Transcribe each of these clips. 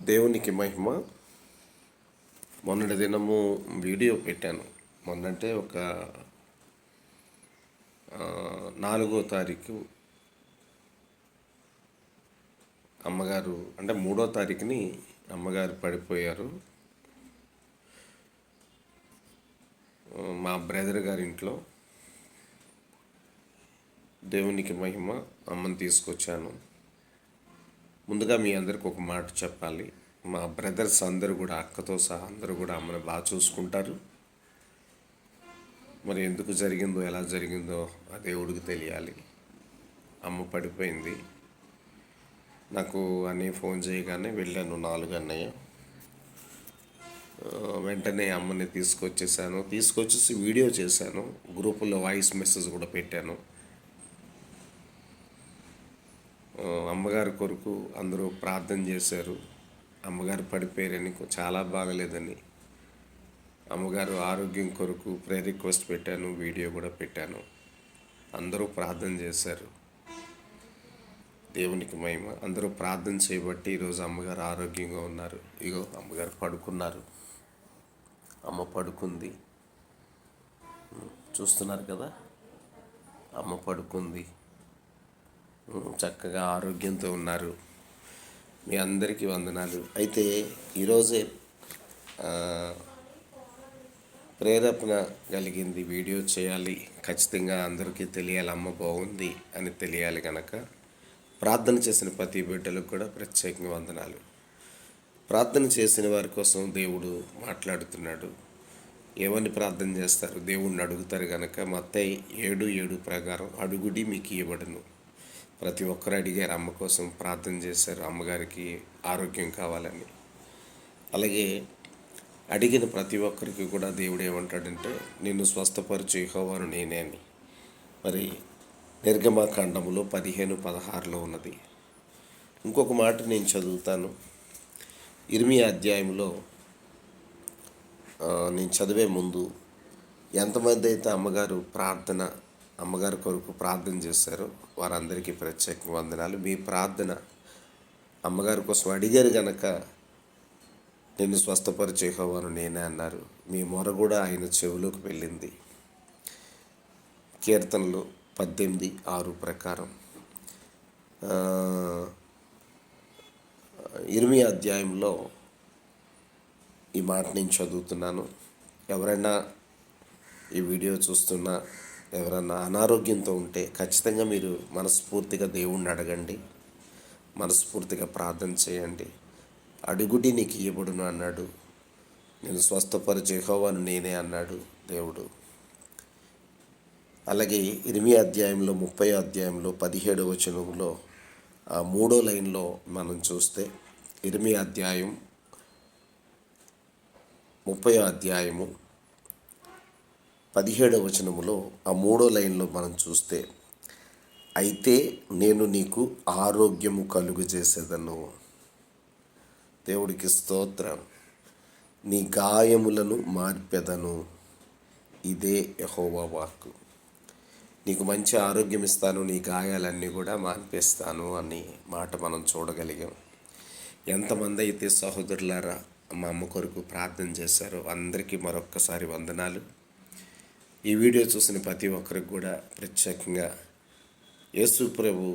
దేవునికి మహిమ. మొన్నటి దినము వీడియో పెట్టాను. మొన్నంటే ఒక 4వ తారీఖు అమ్మగారు, అంటే 3వ తారీఖుని అమ్మగారు పడిపోయారు. మా బ్రదర్ గారి ఇంట్లో. దేవునికి మహిమ. అమ్మని తీసుకొచ్చాను. ముందుగా మీ అందరికి ఒక మాట చెప్పాలి. మా బ్రదర్స్ అందరూ కూడా, అక్కతో సహా అందరూ కూడా అమ్మని బాగా చూసుకుంటారు. మరి ఎందుకు జరిగిందో, ఎలా జరిగిందో ఆ దేవుడికి తెలియాలి. అమ్మ పడిపోయింది. నాకు అన్నయ్య ఫోన్ చేయగానే వెళ్ళాను. 4 అన్నయ్య వెంటనే అమ్మని తీసుకొచ్చేసి వీడియో చేశాను. గ్రూపుల్లో వాయిస్ మెసేజ్ కూడా పెట్టాను. అమ్మగారి కొరకు అందరూ ప్రార్థన చేశారు. అమ్మగారు పడిపోయారని, చాలా బాగలేదని, అమ్మగారు ఆరోగ్యం కొరకు ప్రేయర్ రిక్వెస్ట్ పెట్టాను, వీడియో కూడా పెట్టాను. అందరూ ప్రార్థన చేశారు. దేవునికి మహిమ. అందరూ ప్రార్థన చేయబట్టి ఈరోజు అమ్మగారు ఆరోగ్యంగా ఉన్నారు. ఇగో అమ్మగారు పడుకున్నారు. అమ్మ పడుకుంది, చూస్తున్నారు కదా. అమ్మ పడుకుంది, చక్కగా ఆరోగ్యంతో ఉన్నారు. మీ అందరికీ వందనాలు. అయితే ఈరోజే ప్రేరేపణ కలిగింది, వీడియో చేయాలి, ఖచ్చితంగా అందరికీ తెలియాలి, అమ్మ బాగుంది అని తెలియాలి కనుక ప్రార్థన చేసిన ప్రతి బిడ్డలకు కూడా ప్రత్యేకంగా వందనాలు. ప్రార్థన చేసిన వారి కోసం దేవుడు మాట్లాడుతున్నాడు. ఏమని ప్రార్థన చేస్తారు? దేవుణ్ణి అడుగుతారు కనుక మత్తయి 7:7 ప్రకారం అడుగుడి మీకు ఇవ్వబడును. ప్రతి ఒక్కరు అడిగారు, అమ్మ కోసం ప్రార్థన చేశారు, అమ్మగారికి ఆరోగ్యం కావాలని. అలాగే అడిగిన ప్రతి ఒక్కరికి కూడా దేవుడు ఏమంటాడంటే, నిన్ను స్వస్థపరచు యెహోవాను నేనే అని. మరి నిర్గమకాండములో 15:16 ఉన్నది. ఇంకొక మాట నేను చదువుతాను. ఇర్మియా అధ్యాయంలో నేను చదివే ముందు, ఎంతమంది అయితే అమ్మగారి కొరకు ప్రార్థన చేశారో వారందరికీ ప్రత్యేక వందనాలు. మీ ప్రార్థన అమ్మగారి కోసం అడిగారు కనుక నిన్ను స్వస్థపరిచే యెహోవాను నేనే అన్నారు. మీ మొర కూడా ఆయన చెవిలోకి వెళ్ళింది. కీర్తనలు 18:6 ప్రకారం ఇర్మియా అధ్యాయంలో ఈ మాట నేను చదువుతున్నాను. ఎవరైనా ఈ వీడియో చూస్తున్నా, ఎవరైనా అనారోగ్యంతో ఉంటే ఖచ్చితంగా మీరు మనస్ఫూర్తిగా దేవుణ్ణి అడగండి, మనస్ఫూర్తిగా ప్రార్థన చేయండి. అడుగుడి నీకు ఇవ్వబడును అన్నాడు. నేను స్వస్థపరిచే యెహోవాను నేనే అన్నాడు దేవుడు. అలాగే ఇర్మియా అధ్యాయంలో 30వ అధ్యాయంలో 17వ వచనంలో 3వ లైన్లో మనం చూస్తే, ఇర్మియా అధ్యాయం 30వ అధ్యాయము 17వ వచనములో 3వ లైన్లో మనం చూస్తే, అయితే నేను నీకు ఆరోగ్యము కలుగజేసేదను. దేవుడికి స్తోత్రం. నీ గాయములను మార్పెదను, ఇదే యెహోవా వాక్కు. నీకు మంచి ఆరోగ్యం ఇస్తాను, నీ గాయాలన్నీ కూడా మాన్పేస్తాను అని మాట మనం చూడగలిగాం. ఎంతమంది అయితే సహోదరులారా మా అమ్మ కొరకు ప్రార్థన చేశారో అందరికీ మరొక్కసారి వందనాలు. ఈ వీడియో చూసిన ప్రతి ఒక్కరికి కూడా ప్రత్యేకంగా యేసు ప్రభు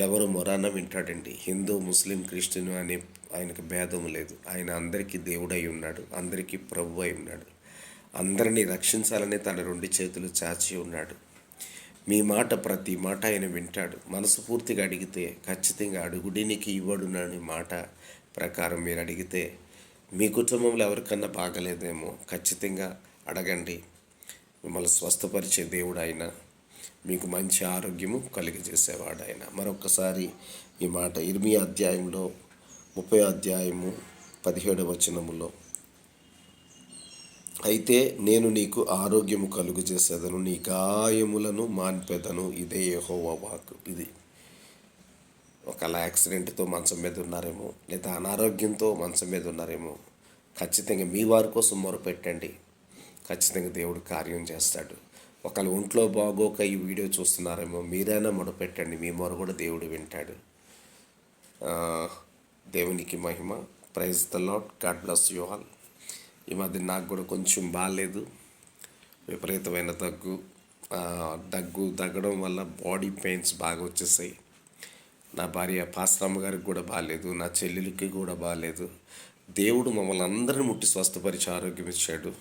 ఎవరు మొరాన వింటాడండి. హిందూ, ముస్లిం, క్రిస్టియన్ అనే ఆయనకు భేదం లేదు. ఆయన అందరికీ దేవుడై ఉన్నాడు, అందరికీ ప్రభు అయి ఉన్నాడు. అందరినీ రక్షించాలని తన 2 చేతులు చాచి ఉన్నాడు. మీ మాట, ప్రతి మాట ఆయన వింటాడు. మనస్ఫూర్తిగా అడిగితే ఖచ్చితంగా అడుగుడి నీకు ఇవ్వడునని మాట ప్రకారం మీరు అడిగితే, మీ కుటుంబంలో ఎవరికన్నా బాగలేదేమో ఖచ్చితంగా అడగండి. మిమ్మల్ని స్వస్థపరిచే దేవుడు ఆయన, మీకు మంచి ఆరోగ్యము కలిగజేసేవాడు ఆయన. మరొకసారి ఈ మాట ఇర్మియా అధ్యాయంలో 30వ అధ్యాయము 17వ వచనములో, అయితే నేను నీకు ఆరోగ్యము కలుగజేసేదను, నీ గాయములను మాన్పెదను, ఇదే యెహోవా వాక్కు. ఇది ఒకవేళ యాక్సిడెంట్తో మంచం మీద ఉన్నారేమో, లేదా అనారోగ్యంతో మంచం మీద ఉన్నారేమో, ఖచ్చితంగా మీ వారి కోసం మొరపెట్టండి. ఖచ్చితంగా దేవుడు కార్యం చేస్తాడు. ఒకవేళ ఒంట్లో బాగోక ఈ వీడియో చూస్తున్నారేమో, మీరైనా మొరపెట్టండి, మీ మొర కూడా దేవుడు వింటాడు. దేవునికి మహిమ. Praise the Lord. God bless you all. ఈ మధ్య నాకు కూడా కొంచెం బాగాలేదు, విపరీతమైన దగ్గడం వల్ల బాడీ పెయిన్స్ బాగా వచ్చేసాయి. నా భార్య పాస్టరమ్మ గారికి కూడా బాగాలేదు, నా చెల్లెలకి కూడా బాగాలేదు. దేవుడు మమ్మల్ని అందరిని ముట్టి స్వస్థపరిచి ఆరోగ్యం ఇచ్చాడు.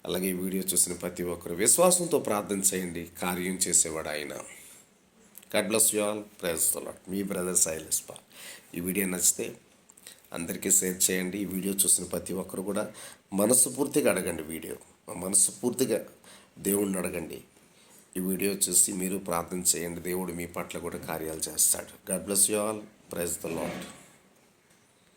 అలాగే ఈ వీడియో చూసిన ప్రతి ఒక్కరు విశ్వాసంతో ప్రార్థన చేయండి, కార్యం చేసేవాడు ఆయన. God bless you all. Praise the Lord. మీ బ్రదర్ సైలెస్ పాల్. ఈ వీడియో నచ్చితే అందరికీ షేర్ చేయండి. ఈ వీడియో చూసిన ప్రతి ఒక్కరు కూడా మనస్ఫూర్తిగా అడగండి. మనస్ఫూర్తిగా దేవుడిని అడగండి. ఈ వీడియో చూసి మీరు ప్రార్థన చేయండి. దేవుడు మీ పట్ల కూడా కార్యాలు చేస్తాడు. God bless you all. Praise the lord.